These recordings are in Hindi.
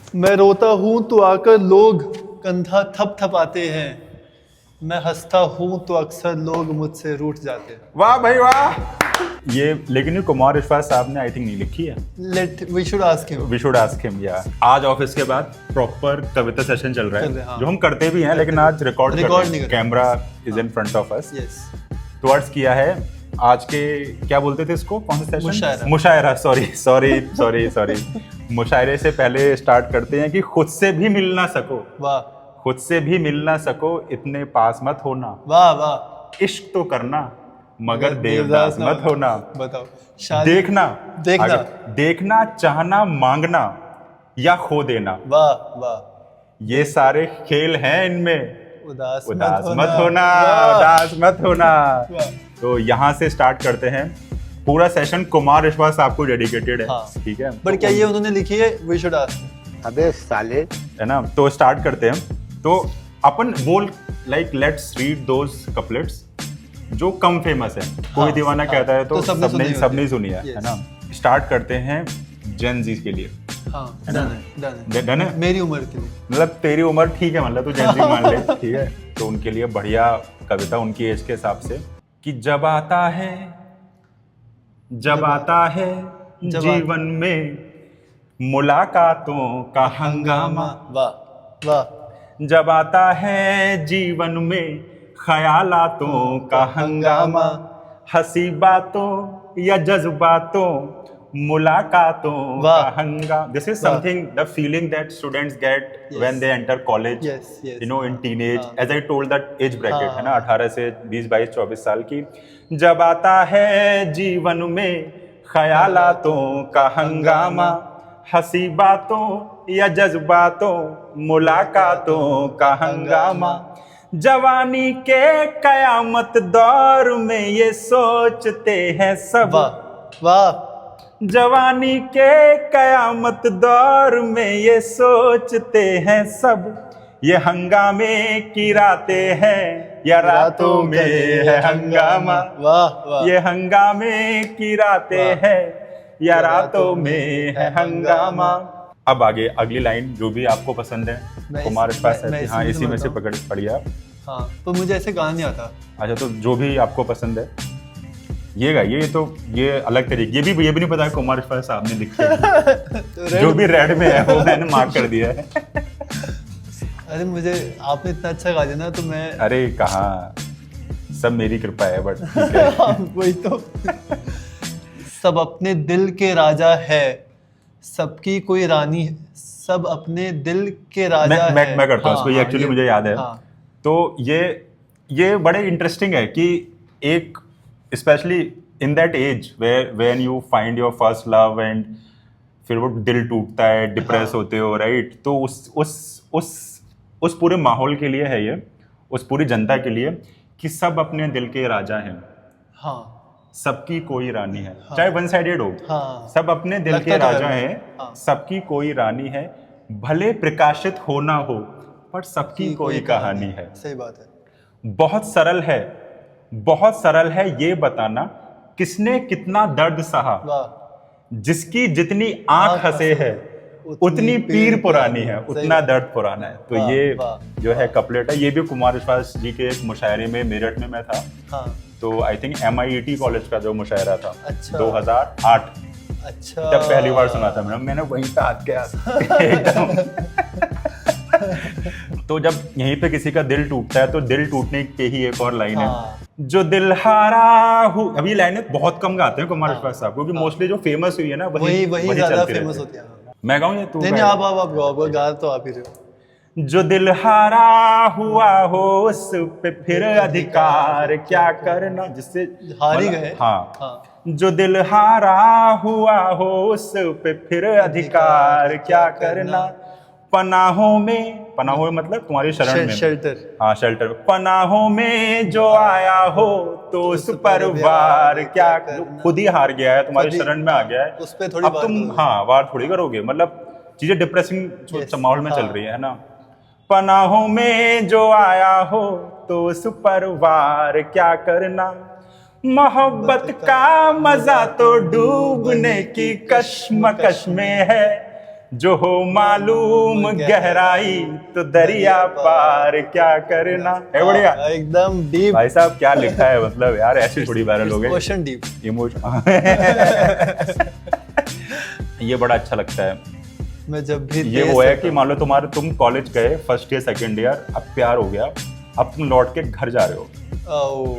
मैं रोता हूँ तो आकर लोग कंधा थप थपाते हैं, मैं हंसता हूँ तो अक्सर लोग मुझसे रूठ जाते हैं। वाह भाई वाह। ये लेकिन ये कुमार विश्वास साहब ने आई थिंक नहीं लिखी है। We should ask him. We should ask him या। आज ऑफिस के बाद प्रॉपर कविता सेशन चल रहा है, हाँ। जो हम करते भी हैं लेकिन आज रिकॉर्ड नहीं कर रहे। Camera is in front of us. Yes. तो अर्ज किया है आज के, क्या बोलते थे इसको, कौन सा सेशन? मुशायरा। मुशायरा, सॉरी। मुशायरे से पहले स्टार्ट करते हैं कि खुद से भी मिल ना सको, वाह खुद से भी मिल ना सको, इतने पास मत होना, वाह वाह। इश्क तो करना मगर देवदास मत होना। बताओ। देखना देखना देखना, चाहना, मांगना या खो देना, वाह वाह। ये सारे खेल हैं इनमें, उदास मत होना, उदास मत होना। तो यहाँ से स्टार्ट करते हैं। पूरा सेशन कुमार विश्वास आपको डेडिकेटेड है। हाँ। ठीक है, पर क्या ये उन्होंने लिखी है? We should ask. अबे साले, है ना? तो स्टार्ट करते हैं। तो अपन बोल like let's read those couplets जो कम फेमस है। कोई दीवाना कहता है तो सबने सुनी है ना? स्टार्ट करते हैं जेन जी के लिए। हाँ, डन है। मेरी उम्र के लिए, मतलब तेरी उम्र ठीक है, मतलब तू जेन जी मान ले, ठीक है? तो उनके लिए बढ़िया कविता उनकी एज के हिसाब से कि जब आता है जीवन में मुलाकातों का हंगामा, वाह वाह। जब आता है जीवन में ख्यालातों का हंगामा, हंसी बातों या जज्बातों मुलाकातों का हंगामा। This is something, the feeling that students get when they enter college, you know, in teenage. As I told that age bracket है ना, 18 से 20, 22, 24 साल की। जब आता है जीवन में ख्यालातों का हंगामा, हंसी बातों या जज्बातों मुलाकातों का हंगामा, जवानी के कयामत दौर में ये सोचते हैं सब, वाह। जवानी के कयामत दौर में ये सोचते हैं सब, ये हंगामे की रातें हैं या रातों में है हंगामा, वाह। ये हंगामे की रातें हैं या रातों में है हंगामा। अब आगे अगली लाइन जो भी आपको पसंद है कुमार विश्वास है। हाँ, इसी में से पकड़ पढ़िए आप। हाँ, तो मुझे ऐसे गाना नहीं आता। अच्छा, तो जो भी आपको पसंद है ये गाइए। तो ये अलग तरीके, ये भी नहीं पता है कुमार विश्वास साहब ने लिखी है। जो भी रेड में है वो मैंने मार्क कर दिया है। अरे मुझे आपने इतना अच्छा गा दिया ना, तो मैं, अरे कहाँ, सब मेरी कृपा है, बट वही तो। सब अपने दिल के राजा है, सबकी कोई रानी है, सब अपने दिल के राजा है। मैं करता हूँ इसको, ये एक्चुअली मुझे याद है। तो ये बड़े इंटरेस्टिंग है कि एक specially in that age when you find your first love and फिर वो दिल टूटता है, डिप्रेस होते हो, राइट? तो उस पूरे माहौल के लिए है ये, उस पूरी जनता के लिए कि सब अपने दिल के राजा हैं। हाँ, सबकी कोई रानी है। हाँ, चाहे वन साइडेड हो। हाँ, सब अपने दिल के राजा हैं। हाँ, सबकी कोई रानी है, भले प्रकाशित हो ना हो पर सबकी कोई कहानी है। सही बात है। बहुत सरल है ये बताना किसने कितना दर्द सहा, जिसकी जितनी आंख हंसे है उतनी पीर पुरानी है, उतना दर्द पुराना है। तो ये जो है कपलेट है, ये भी कुमार विश्वास जी के एक मुशायरे में मेरठ में मैं था। हाँ। तो आई थिंक MIET कॉलेज का जो मुशायरा था। अच्छा। 2008। अच्छा। तब पहली बार सुना था मैंने वहीं पे आके एकदम। तो जब यहीं पे किसी का दिल टूटता है तो दिल टूटने पे ही एक और लाइन है, जो दिल हारा हूँ। अभी लाइनें बहुत कम गाते हैं कुमार विश्वास साहब, क्योंकि मोस्टली जो फेमस हुई है ना वही ज्यादा फेमस होती है। मैं गाऊं या तू? नहीं, आप गाओ, गा तो आप ही रहे हो। जो दिल हारा हुआ हो उस पे फिर अधिकार क्या करना, जिससे हार ही गए। हाँ। जो दिल हारा हुआ हो उस पे फिर अधिकार क्या करना, पनाहों में मतलब तुम्हारी शरण में, शेल्टर। हाँ, शेल्टर। पनाहों में जो आया हो तो उस पर वार क्या कर, खुद ही हार गया है, तुम्हारी शरण में आ गया है, उस पे थोड़ी अब तुम वार थोड़ी करोगे। मतलब चीजें डिप्रेसिंग माहौल में चल रही है ना। पनाहों में जो आया हो तो उस पर वार क्या करना, मोहब्बत का मजा तो डूबने की कश्मकश में है, जो हो मालूम गहराई तो दरिया पार क्या करना है। बढ़िया एकदम डीप भाई साहब, क्या लिखा है मतलब यार, ऐसे थोड़ी वायरल हो गए। क्वेश्चन डीप इमोशन ये बड़ा अच्छा लगता है। मैं जब भी ये वो है कि मान लो तुम कॉलेज गए फर्स्ट ईयर सेकंड ईयर, अब प्यार हो गया, अब तुम लौट के घर जा रहे हो,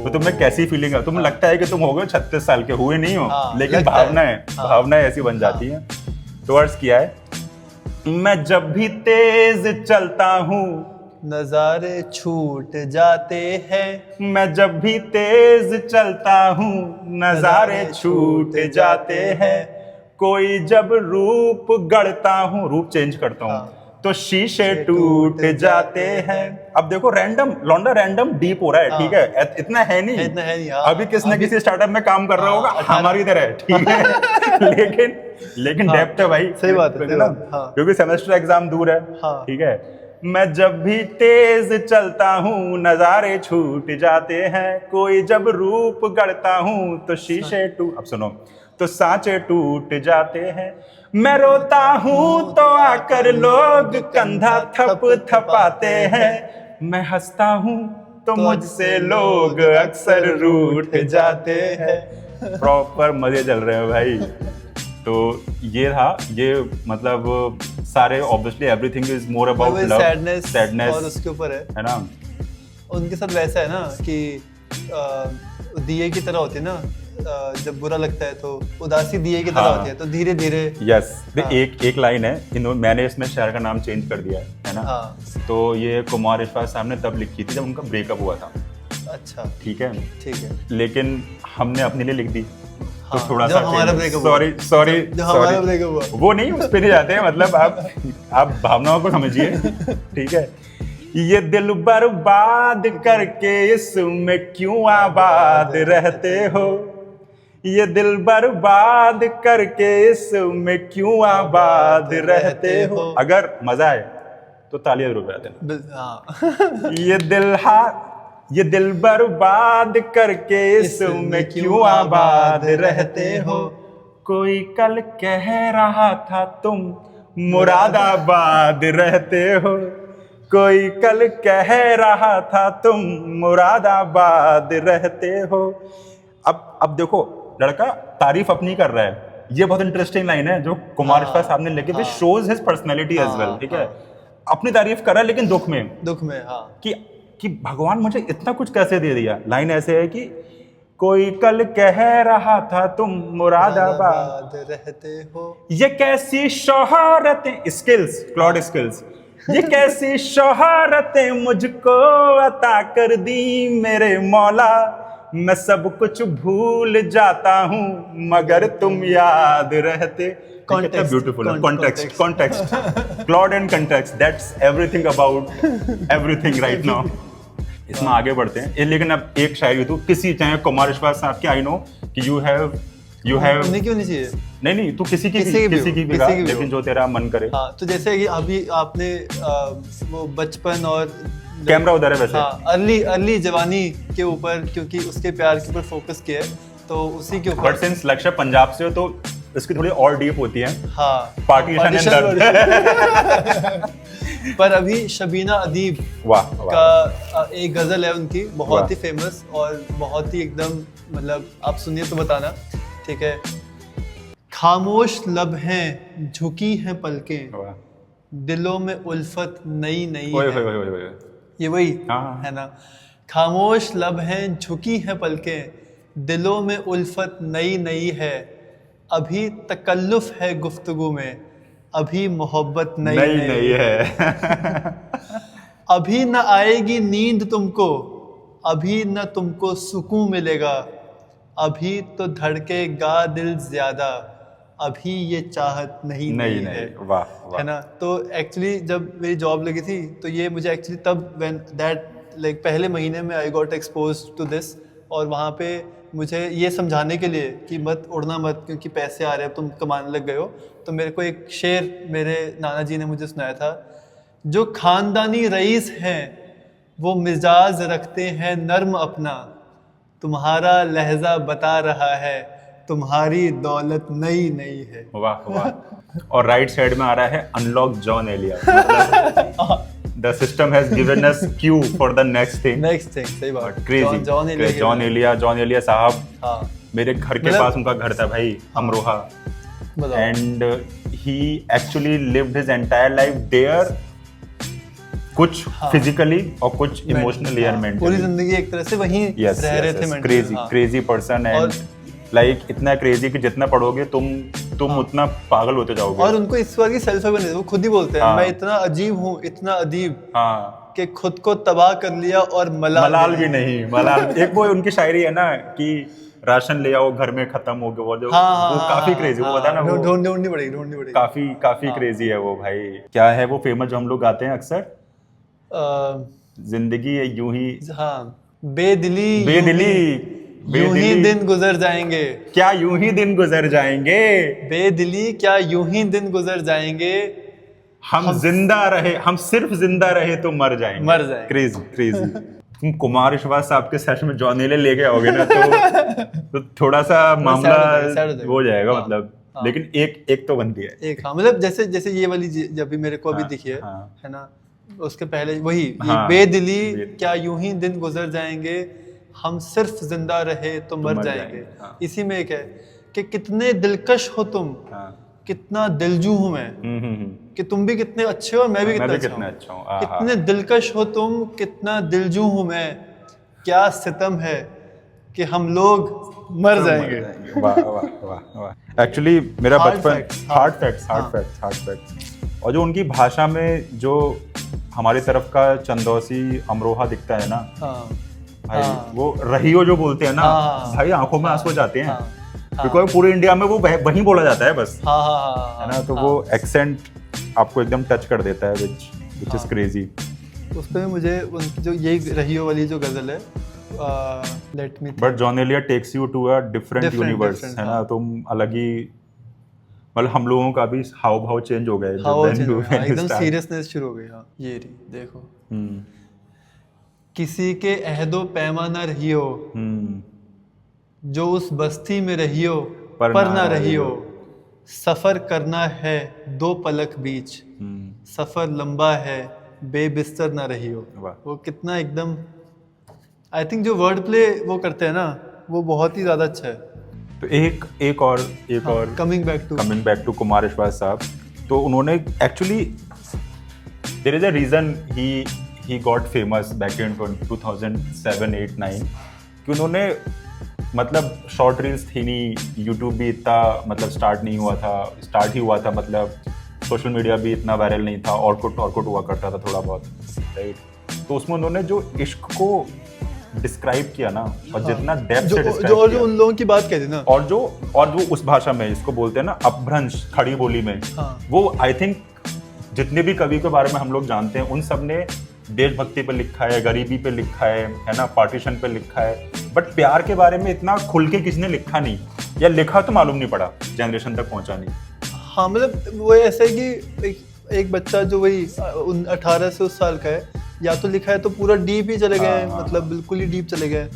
तो तुम्हें कैसी फीलिंग है? तुम्हें लगता है कि तुम हो गए 36 साल के, हुए नहीं हो, लेकिन भावनाएं ऐसी बन जाती हैं। तो अर्ज किया है, मैं जब भी तेज चलता हूँ नजारे छूट जाते हैं, मैं जब भी तेज चलता हूँ नजारे छूट जाते हैं, कोई जब रूप गढ़ता हूँ, रूप चेंज करता हूँ तो शीशे टूट जाते हैं। अब देखो रैंडम लौंडा रैंडम डीप हो रहा है, ठीक है, इतना है नहीं, अभी किसी न किसी स्टार्टअप में काम कर रहा होगा हमारी तरह, ठीक है, लेकिन डेप्थ है भाई, सही बात है ना, क्योंकि सेमेस्टर एग्जाम दूर है, ठीक है। मैं जब भी तेज चलता हूँ नजारे छूट जाते हैं, कोई जब रूप गढ़ता हूँ तो शीशे टूट, अब सुनो, तो सांचे टूट जाते हैं। मैं रोता हूँ तो आकर लोग कंधा थप थपाते हैं, मैं हंसता हूँ तो मुझसे लोग अक्सर रूठ जाते हैं। प्रॉपर मजे चल रहे हैं भाई। तो ये था, ये मतलब सारे obviously everything is more about love, sadness और उसके ऊपर है ना। उनके साथ वैसा है ना कि दिए की तरह होती है ना, जब बुरा लगता है तो उदासी दिए की तरह होती है, तो धीरे धीरे। यस, एक लाइन है, मैंने इसमें शहर का नाम चेंज कर दिया है ना। तो ये कुमार विश्वास साहब ने तब लिखी थी जब उनका ब्रेकअप हुआ था। अच्छा, ठीक है, लेकिन हमने अपने लिए लिख दी, तो थोड़ा सा सॉरी वो नहीं, उस पे नहीं जाते हैं, मतलब आप भावनाओं को समझिए, ठीक है। ये दिल बर्बाद करके इसमें क्यों आबाद रहते हो, ये दिल बर्बाद करके इसमें क्यों आबाद रहते हो। अगर मजा आए तो तालियां जरूर बजा देना। ये दिल बर्बाद करके इसमें क्यों आबाद रहते हो, कोई कल कह रहा था तुम मुरादाबाद रहते हो, कोई कल कह रहा था तुम मुरादाबाद रहते हो। अब देखो, लड़का तारीफ अपनी कर रहा है, ये बहुत इंटरेस्टिंग लाइन है जो कुमार विश्वास साहब ने लिखी, which shows his personality as well, ठीक है। अपनी तारीफ कर रहा है लेकिन दुख में कि भगवान मुझे इतना कुछ कैसे दे दिया। लाइन ऐसे है कि कोई कल कह रहा था तुम मुरादाबाद रहते हो, ये कैसी शोहरतें, स्किल्स, क्लॉड स्किल्स, ये कैसी शोहरतें मुझको अता कर दी मेरे मौला, मैं सब कुछ भूल जाता हूँ मगर तुम याद रहते। Beautiful context, Claude and context, that's everything about everything right now. इसमें आगे बढ़ते हैं, लेकिन अब एक शायरी तो किसी, चाहे कुमार विश्वास साहब की, आई नो कि यू हैव नहीं, क्यों नहीं चाहिए, नहीं तू किसी की भी लेकिन जो तेरा मन करे। हाँ, तो जैसे कि अभी आपने वो बचपन और कैमरा उधर है वैसे, अर्ली जवानी के ऊपर, क्योंकि उसके प्यार के ऊपर फोकस किया है, तो उसी के ऊपर। बट सिंस लक्ष्य पंजाब से हो तो इसकी थोड़ी और डीप होती है। हाँ, पार्टीशन पर अभी शबीना अदीब का एक गजल है उनकी, बहुत ही फेमस और बहुत ही एकदम, मतलब आप सुनिए तो बताना, ठीक है। खामोश लब हैं, झुकी हैं पलकें, दिलों में उल्फत नई नई है। ये वही है ना, खामोश लब हैं, झुकी हैं पलकें, दिलों में उल्फत नई नई है, अभी तकल्लुफ है गुफ्तगू में, अभी मोहब्बत नई है। अभी न आएगी नींद तुमको, अभी न तुमको सुकून मिलेगा, अभी तो धड़केगा दिल ज्यादा, अभी ये चाहत नहीं है। वाह। है ना। तो एक्चुअली जब मेरी जॉब लगी थी तो ये मुझे एक्चुअली तब व्हेन दैट लाइक पहले महीने में I got expose to this, और वहाँ पे मुझे ये समझाने के लिए कि मत उड़ना मत, क्योंकि पैसे आ रहे हैं, तुम कमाने लग गए हो। तो मेरे को एक शेर मेरे नाना जी ने मुझे सुनाया था, जो खानदानी रईस हैं वो मिजाज रखते हैं नर्म अपना, तुम्हारा लहजा बता रहा है तुम्हारी दौलत नई नई है। वाह वाह। और राइट साइड में आ रहा है unlock Jaun Elia. The system has given us cue for the next thing. सही बात। क्रेजी। जॉन एलिया साहब, हाँ मेरे घर के मतलब- पास उनका घर था भाई, अमरोहा। बताओ। And he actually lived his entire life there, कुछ फिजिकली और कुछ इमोशनली एंड पूरी मेंटली। जिंदगी एक तरह से वहीं रह रहे थे mentally, हाँ। क्रेजी पर्सन एंड लाइक इतना क्रेजी कि जितना पढ़ोगे तुम उतना पागल होते जाओगे। और उनको इस बात की सेल्फ अवेयरनेस, वो खुद ही बोलते हैं हाँ। मैं इतना अजीब हूँ, इतना अदीब हाँ, कि खुद को तबाह कर लिया और मलाल भी नहीं। मलाल एक वो उनकी शायरी है ना कि राशन ले आओ घर में खत्म हो गया, वो जो हाँ, वो काफी क्रेजी, वो पता ना वो ढूंढनी पड़ेगी। काफी क्रेजी है वो भाई। क्या है वो फेमस जो हम लोग गाते हैं अक्सर, जिंदगी है यूं ही, हाँ, बेदिली यूं ही बेदिली दिन गुजर जाएंगे, क्या यूं ही दिन गुजर जाएंगे, बेदिली क्या यूं ही दिन गुजर जाएंगे, हम जिंदा रहे, हम सिर्फ जिंदा रहे तो मर जाएंगे। क्रेजी। तुम कुमार विश्वास साहब के सेशन में जॉन एलिया लेके आओगे ना तो थोड़ा सा मामला हो जाएगा, हाँ, मतलब हाँ। लेकिन एक तो बनती है। एक हाँ, मतलब जैसे ये वाली जब भी मेरे को अभी हाँ, दिखी है हाँ। है ना, उसके पहले वही ये हाँ, बेदिली क्या यूं ही दिन गुजर जाएंगे, हम सिर्फ जिंदा रहे तो मर जाएंगे। हाँ। इसी में एक है कि कितने दिलकश हो तुम, हाँ। कितना दिलजू हूं मैं, कि तुम भी कितने अच्छे हो और मैं भी कितना अच्छा हूं। कितने दिलकश हो तुम, कितना दिलजू हूं मैं, क्या सितम है कि हम लोग मर जाएंगे। वाह वाह वाह वाह। एक्चुअली मेरा Hard बचपन facts, हार्ड फैक्ट्स और जो उनकी भाषा में जो हमारी तरफ का चंदौसी अमरोहा दिखता है ना भाई, वो रहियो जो बोलते हैं ना भाई, आंखों में आंसू जाते हैं, बिकॉज पूरे इंडिया में वो वहीं बोला जाता है बस, है ना। तो वो एक्सेंट आपको एकदम टच कर देता है, विच इज क्रेजी। उस पे मुझे उनकी जो ये रहियो वाली जो गजल है, let me, but Jaun Elia takes you to a different universe, है ना। तुम अलग ही, मतलब हम लोगों का भी हाव भाव चेंज हो गया है, एकदम सीरियसनेस शुरू हो गई। हाँ, ये रही देखो, किसी के अहदो पैमाना रहियो, जो उस बस्ती में रहियो पर ना रहियो, सफर करना है दो पलक बीच, सफर लंबा है बेबिस्तर ना रहियो। वो कितना एकदम, आई थिंक जो वर्ड प्ले वो करते हैं ना, वो बहुत ही ज्यादा अच्छा है। तो एक और coming back to Kumar Vishwas साहब, तो उन्होंने actually there is a reason he got famous back in 2007, 8, 9 कि उन्होंने, मतलब शॉर्ट रील्स थी नहीं, यूट्यूब भी इतना मतलब स्टार्ट ही हुआ था, मतलब सोशल मीडिया भी इतना वायरल नहीं था, ऑर्कुट हुआ करता था थोड़ा बहुत, राइट। तो उसमें उन्होंने जो इश्क को डिस्क्राइब किया ना, और जितना डेप्थ से डिस्क्राइब किया, जो उन लोगों की बात कहते ना, और जो उस भाषा में इसको बोलते हैं ना अपभ्रंश, खड़ी बोली में, वो आई थिंक जितने भी कवि के बारे में हम लोग जानते हैं, उन सब ने देशभक्ति पे लिखा है, गरीबी पे लिखा है ना, पार्टीशन पे लिखा है, बट प्यार के बारे में इतना खुल के किसी ने लिखा नहीं, या लिखा तो मालूम नहीं पड़ा, जनरेशन तक पहुंचा नहीं। हाँ, मतलब वो ऐसा है कि एक बच्चा जो वही 18 से उस साल का है, या तो लिखा है तो पूरा डीप ही चले गए, मतलब बिल्कुल ही डीप चले गए,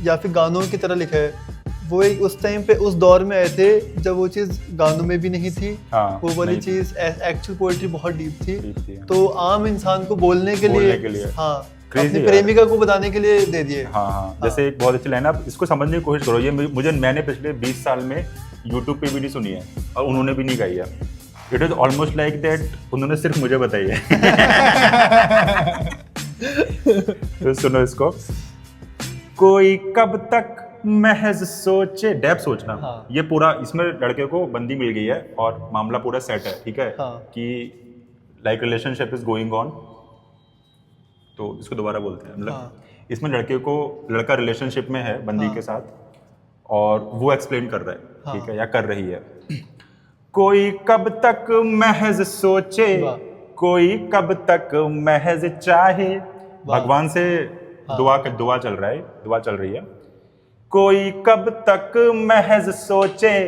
या फिर गानों की तरह लिखा है। वो एक उस टाइम पे उस दौर में आए थे जब वो चीज़ गानों में भी नहीं थी, वो वाली चीज़ एक्चुअल पोएट्री बहुत डीप थी, तो आम इंसान को बोलने के लिए हाँ, अपनी प्रेमिका को बताने के लिए दे दिए। हाँ, जैसे एक बहुत अच्छी लाइन, आप इसको समझने की कोशिश करो, ये मैंने पिछले 20 साल में यूट्यूब पे भी नहीं सुनी है और उन्होंने भी नहीं गाई है। It is almost like that उन्होंने सिर्फ मुझे बताई है। तो सुनो इसको, कोई कब तक महज सोचे, डेप सोचना। ये पूरा इसमें लड़के को बंदी मिल गई है और मामला पूरा सेट है, ठीक है, कि like relationship is going on, तो इसको दोबारा बोलते हैं, मतलब इसमें लड़का रिलेशनशिप में है बंदी के साथ, और वो एक्सप्लेन कर रहा है, ठीक है, या कर रही है। कोई कब तक महज सोचे, कोई कब तक महज चाहे, भगवान से दुआ चल रही है। कोई कब तक महज सोचे,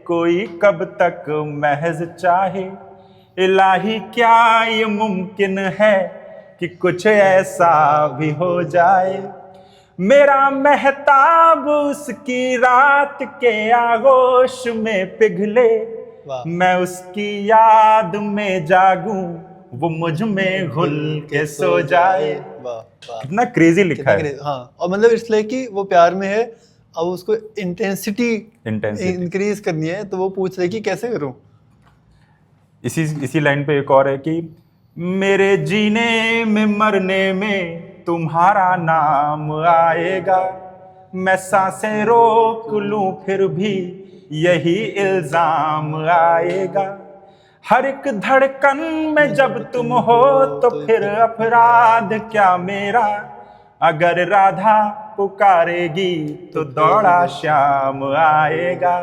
कोई कब तक महज चाहे, इलाही क्या ये मुमकिन है कि कुछ ऐसा भी हो जाए, मेरा महताब उसकी रात के आगोश में पिघले, वाह। मैं उसकी याद में जागूं, वो मुझ में घुल के सो जाए। वाह वाह, कितना क्रेजी लिखा है। हाँ, और मतलब इसलिए कि वो प्यार में है, अब उसको इंटेंसिटी इंक्रीज करनी है, तो वो पूछ रहे कि कैसे करूं। इसी लाइन पे एक और है कि मेरे जीने में मरने में तुम्हारा नाम आएगा, मैं सांसें रोक लूं फिर भी यही इल्जाम आएगा, हर एक धड़कन में जब तुम हो तो फिर अपराध क्या मेरा, अगर राधा पुकारेगी तो दौड़ा श्याम आएगा,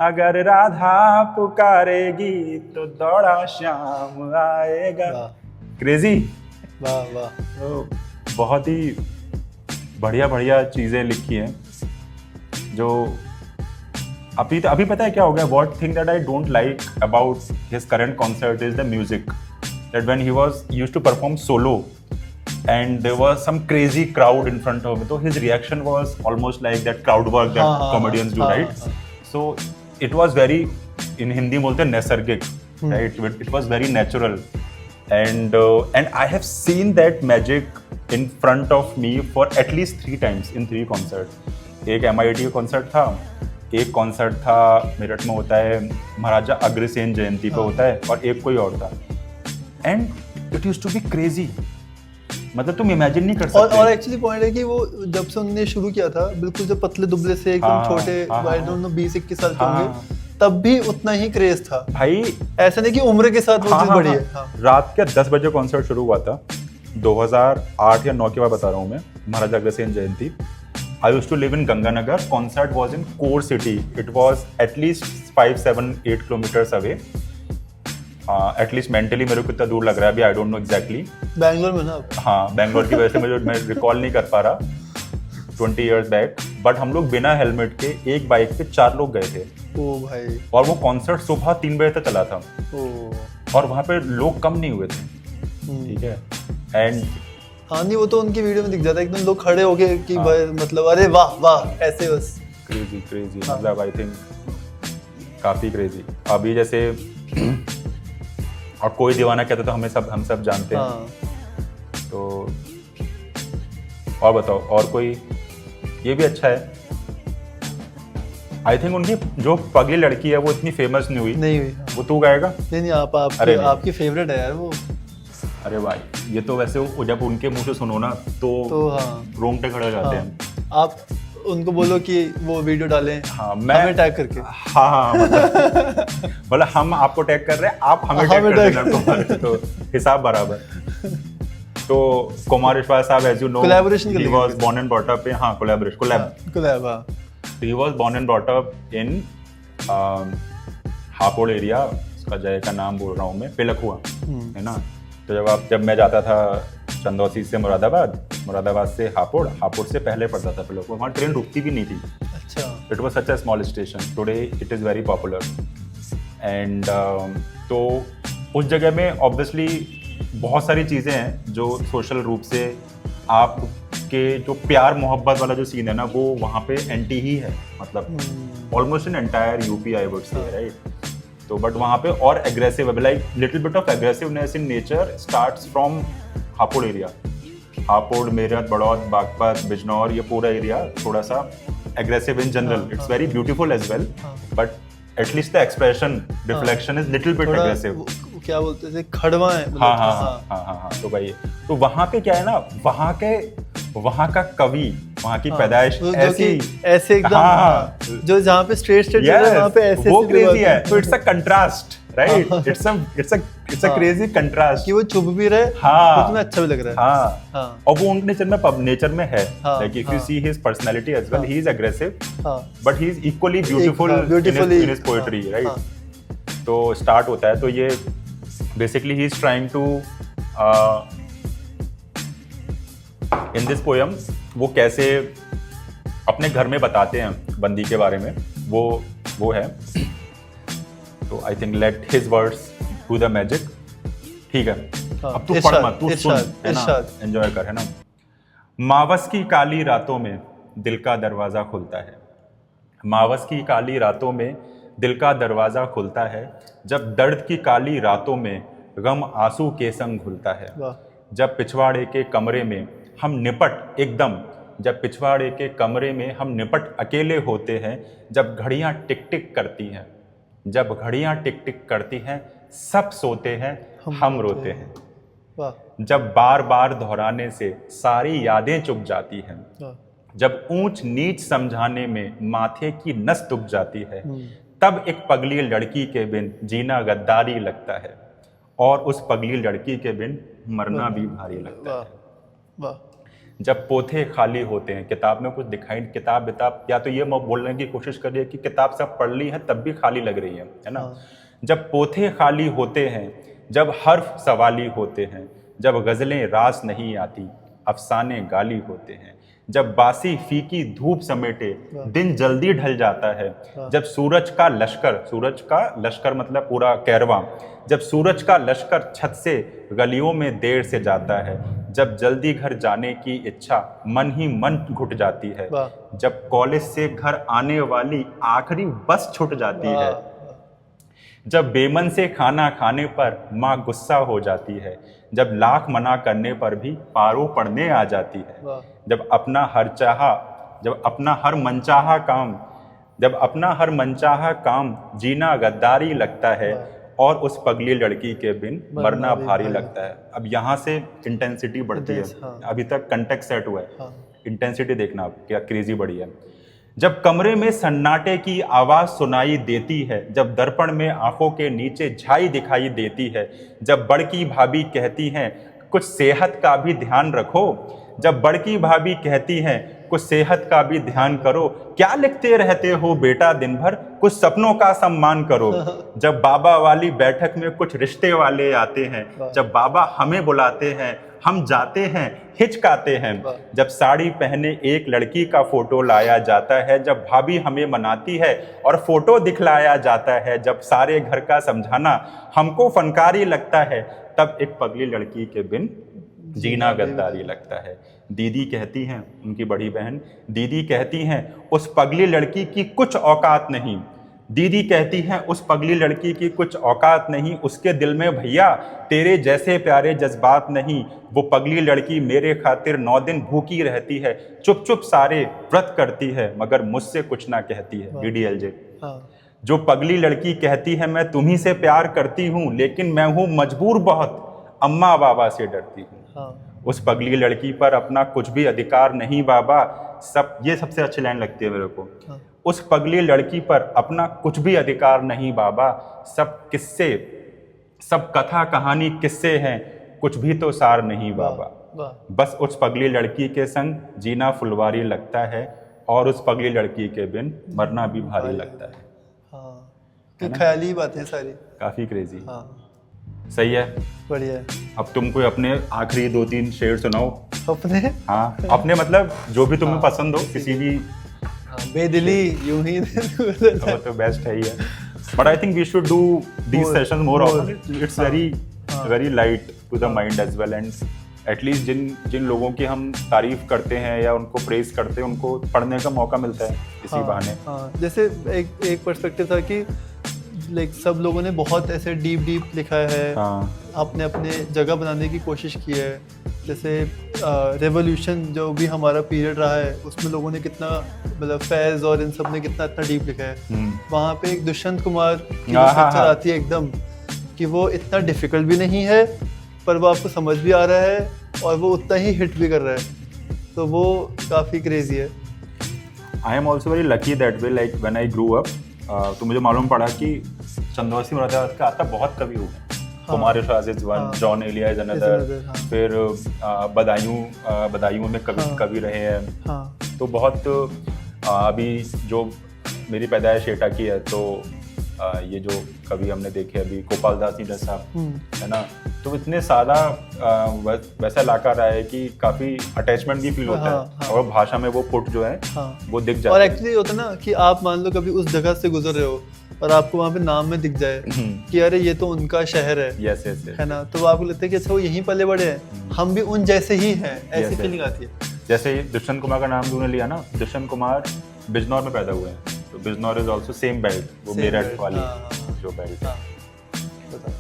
अगर राधा पुकारेगी तो दौड़ा श्याम आएगा। क्रेजी। वाह वाह, तो बहुत ही बढ़िया बढ़िया चीज़ें लिखी हैं। जो अभी पता है क्या हो गया, what thing that I don't like about his current concert is the music, that when he was used to perform solo and there was some crazy crowd in front of him, so his reaction was almost like that crowd work that comedians do, right? So it was very, in Hindi bolte naisargik, right? It was very natural, and I have seen that magic in front of me for at least 3 times in 3 concerts. एक MIT का concert था, एक concert था मेरठ में होता है महाराजा अग्रसेन जयंती पे होता है, और एक कोई और था, and it used to be crazy. मतलब तुम इमेजिन नहीं कर सकते। और एक्चुअली पॉइंट है कि वो जब से उन्होंने शुरू किया था, बिल्कुल जब पतले दुबले से एकदम छोटे, आई डोंट नो 20-21 साल के होंगे, तब भी उतना ही क्रेज था भाई। ऐसा नहीं कि उम्र के साथ वो चीज बढ़ी है। रात के 10 बजे कॉन्सर्ट शुरू हुआ था, 2008 या 9 की बात बता रहा हूँ मैं, महाराजा अग्रसेन जयंती। I used to live in Ganganagar. Concert was in core city. It was at least 5, 7, 8 kilometers away. At least mentally मेरे को इतना दूर लग रहा है अभी, I don't know exactly. Bangalore में ना? हाँ, बैंगलोर की वजह से मैं रिकॉल नहीं कर पा रहा 20 इयर्स बैक। बट हम लोग बिना हेलमेट के एक बाइक पे 4 लोग गए थे। ओ भाई। और वो कॉन्सर्ट सुबह 3 बजे तक चला था। और वहाँ पे लोग कम नहीं हुए थे, ठीक है। एंड हाँ नहीं, वो तो उनकी वीडियो में दिख जाता है एकदम लोग खड़े हो गए कि भाई मतलब अरे वाह वाह, ऐसे बस क्रेजी मतलब आई थिंक काफी क्रेजी। अभी जैसे और कोई दीवाना कहता तो हम सब जानते हैं। तो और बताओ, और कोई? ये भी अच्छा है। आई थिंक उनकी जो पगली लड़की है वो इतनी फेमस नहीं हुई। वो तू गाएगा? नहीं, आपकी फेवरेट है यार वो। अरे भाई, ये तो वैसे जब उनके मुंह से सुनो ना तो हाँ, रोंगटे खड़े हो जाते हैं। आप उनको बोलो कि वो वीडियो डालें, हाँ, हमें टैग करके। हाँ मतलब हम आपको टैग कर रहे हैं, आप हमें टैग कर रहे, तो हिसाब बराबर। तो कुमार विश्वास साहब, as you know, collaboration he was born and brought up in collab he was born and brought up in Hapur area. उसका जगह का नाम बोल रहा हूँ मैं, पिलखुआ, है ना। तो जब मैं जाता था चंदौसी से मुरादाबाद से हापुड़ से पहले पड़ता था पिलखुआ। वहाँ ट्रेन रुकती भी नहीं थी। अच्छा। It was such a small station, today it is very popular. And तो उस जगह में ऑब्वियसली बहुत सारी चीज़ें हैं जो सोशल रूप से आपके जो प्यार मोहब्बत वाला जो सीन है ना, वो वहाँ पे एंटी ही है, मतलब almost in entire UP I would say, right. तो बट वहाँ पे और एग्रेसिव है, like little bit of aggressiveness in nature starts from Hapur area. Hapur, Meerut, Baraut, Baghpat, Bijnor, ये पूरा एरिया थोड़ा सा aggressive in general. It's very beautiful as well, but at least the expression reflection is little bit aggressive. क्या बोलते थे, खड़वा है। हाँ। तो भाई, तो वहाँ पे क्या है ना, वहाँ का कवि, वहाँ की पैदाइश ऐसे एकदम, जो जहाँ पे स्ट्रेट वहाँ पे ऐसे, वो क्रेजी है। तो it's a contrast, right. It's a crazy contrast कि वो चुप भी रहे, हाँ, तुम्हें अच्छा भी लग रहा है। हाँ। और वो उनके नेचर में है, like if you see his personality as well, he is aggressive but he is equally beautiful in his poetry, right. तो स्टार्ट होता है, तो ये basically he is trying to in this poem, वो कैसे अपने घर में बताते हैं बंदी के बारे में, वो है। तो I think late his words do the magic, ठीक है। अब तू पढ़ मत, तू सुन, है ना, एंजॉय कर, है ना। मावस की काली रातों में दिल का दरवाज़ा खुलता है। मावस की काली रातों में दिल का दरवाज़ा खुलता है, जब दर्द की काली रातों में गम आंसू के संग घुलता है। जब पिछवाड़े के कमरे में हम निपट एकदम, जब पिछवाड़े के कमरे में हम निपट अकेले होते हैं, जब घड़ियां टिक टिक करती हैं, जब घड़ियां टिक टिक करती हैं, सब सोते हैं हम रोते हैं। जब बार बार दोहराने से सारी यादें चुक जाती हैं, जब ऊंच नीच समझाने में माथे की नस दुख जाती है, तब एक पगली लड़की के बिन जीना गद्दारी लगता है, और उस पगली लड़की के बिन मरना भी भारी लगता है। जब पोथे खाली होते हैं, किताब में कुछ दिखाई, किताब विताब, या तो ये बोलने की कोशिश करिए कि किताब सब पढ़ ली है तब भी खाली लग रही है ना। जब पोथे खाली होते हैं, जब हर्फ सवाली होते हैं, जब गज़लें रास नहीं आती, अफसाने गाली होते हैं, जब बासी फीकी धूप समेटे दिन जल्दी ढल जाता है, जब सूरज का लश्कर मतलब पूरा कैरवां, जब सूरज का लश्कर छत से गलियों में देर से जाता है, जब जल्दी घर जाने की इच्छा मन ही मन घुट जाती है, जब कॉलेज से घर आने वाली आखिरी बस छूट जाती है, जब बेमन से खाना खाने पर माँ गुस्सा हो जाती है, जब लाख मना करने पर भी पारो पढ़ने आ जाती है, जब अपना हर मनचाहा काम जीना गद्दारी लगता है, और उस पगली लड़की के बिन मरना भारी लगता है। अब यहाँ से इंटेंसिटी बढ़ती है। अभी तक कंटेक्स्ट सेट हुआ है, इंटेंसिटी देखना आप क्या क्रेजी बढ़ी है। जब कमरे में सन्नाटे की आवाज सुनाई देती है, जब दर्पण में आंखों के नीचे झाई दिखाई देती है, जब बड़की भाभी कहती हैं कुछ सेहत का भी ध्यान रखो, जब बड़की भाभी कहती हैं कुछ सेहत का भी ध्यान करो, क्या लिखते रहते हो बेटा दिन भर, कुछ सपनों का सम्मान करो, जब बाबा वाली बैठक में कुछ रिश्ते वाले आते हैं, जब बाबा हमें बुलाते हैं हम जाते हैं हिचकाते हैं, जब साड़ी पहने एक लड़की का फोटो लाया जाता है, जब भाभी हमें मनाती है और फोटो दिखलाया जाता है, जब सारे घर का समझाना हमको फनकारी लगता है, तब एक पगली लड़की के बिन जीना गद्दारी लगता है। दीदी कहती हैं, उनकी बड़ी बहन दीदी कहती हैं उस पगली लड़की की कुछ औकात नहीं, दीदी कहती हैं उस पगली लड़की की कुछ औकात नहीं, उसके दिल में भैया तेरे जैसे प्यारे जज्बात नहीं, वो पगली लड़की मेरे खातिर 9 दिन भूखी रहती है, चुप चुप सारे व्रत करती है मगर मुझसे कुछ ना कहती है। DDLJ। जो पगली लड़की कहती है मैं तुम्ही से प्यार करती हूँ, लेकिन मैं हूँ मजबूर बहुत, अम्मा बाबा से डरती हूँ। उस पगली लड़की पर अपना कुछ भी अधिकार नहीं बाबा, ये सबसे अच्छी लाइन लगती है मेरे को। उस पगली लड़की पर अपना कुछ भी अधिकार नहीं बाबा, सब किस्से, सब कथा कहानी किस्से हैं, कुछ भी तो सार नहीं बाबा। बस उस पगली लड़की के संग जीना फुलवारी लगता है, और उस पगली लड़की के बिन मरना भी भारी लगता है। तो ख्याली बातें सारी काफी क्रेजी। सही है, बढ़िया है। अब तुम कोई अपने आखिरी 2-3 शेर सुनाओ अपने। हाँ, अपने मतलब जो भी तुम्हें पसंद हो, किसी भी। बेदिली यूं ही वो तो बेस्ट है ही है, but I think we should do these sessions more often. It's very light to the mind as well, and at least जिन लोगों की हम तारीफ करते हैं या उनको प्रेज करते हैं, उनको पढ़ने का मौका मिलता है इसी बहाने। जैसे एक पर्सपेक्टिव था कि लाइक सब लोगों ने बहुत ऐसे डीप लिखा है, अपने अपने जगह बनाने की कोशिश की है। जैसे रेवोल्यूशन जो भी हमारा पीरियड रहा है, उसमें लोगों ने कितना मतलब फैज़ और इन सब ने कितना इतना डीप लिखा है। वहाँ पे एक दुष्यंत कुमार की पिक्चर आती है एकदम, कि वो इतना डिफिकल्ट भी नहीं है पर वो आपको समझ भी आ रहा है और वो उतना ही हिट भी कर रहा है, तो वो काफ़ी क्रेजी है। I am also very lucky that way, like when I grew up, तो मुझे मालूम पड़ा कि चंद्रवसी मुरादाबाद का आता बहुत कवि हो गए। Kumar Yashraj is one, Jaun Elia is another, फिर बदायूं में कवि रहे हैं। तो बहुत अभी जो मेरी पैदाइश एटा की है, तो ये जो कवि हमने देखे अभी गोपाल दास नीडर साहब है ना, तो इतने सारा वैसा इलाका रहा है कि काफी अटैचमेंट भी फील होता है, और भाषा में वो पुट जो है वो दिख जाता है। और एक्चुअली होता है ना कि आप मान लो कभी उस जगह से गुजर रहे हो और आपको वहाँ पे नाम में दिख जाए कि अरे ये तो उनका शहर है, है ना, तो आपको लगता है कि अच्छा वो यहीं पले बड़े हैं, हम भी उन जैसे ही हैं, ऐसी फीलिंग आती है। जैसे दुष्यंत कुमार का नाम तूने लिया ना, दुष्यंत कुमार बिजनौर में पैदा हुए हैं, तो Bijnor is also same belt, वो Same मेरठ belt, वाली हाँ। जो बेल्ट। हाँ बता।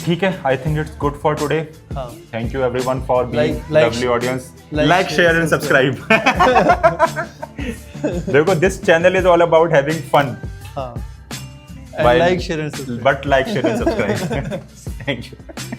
ठीक है, I think it's good for today. हाँ thank you everyone for being Like, lovely audience. like, like share and subscribe. देखो, this channel is all about having fun, हाँ, and like, share and subscribe. but like, share and subscribe. Thank you.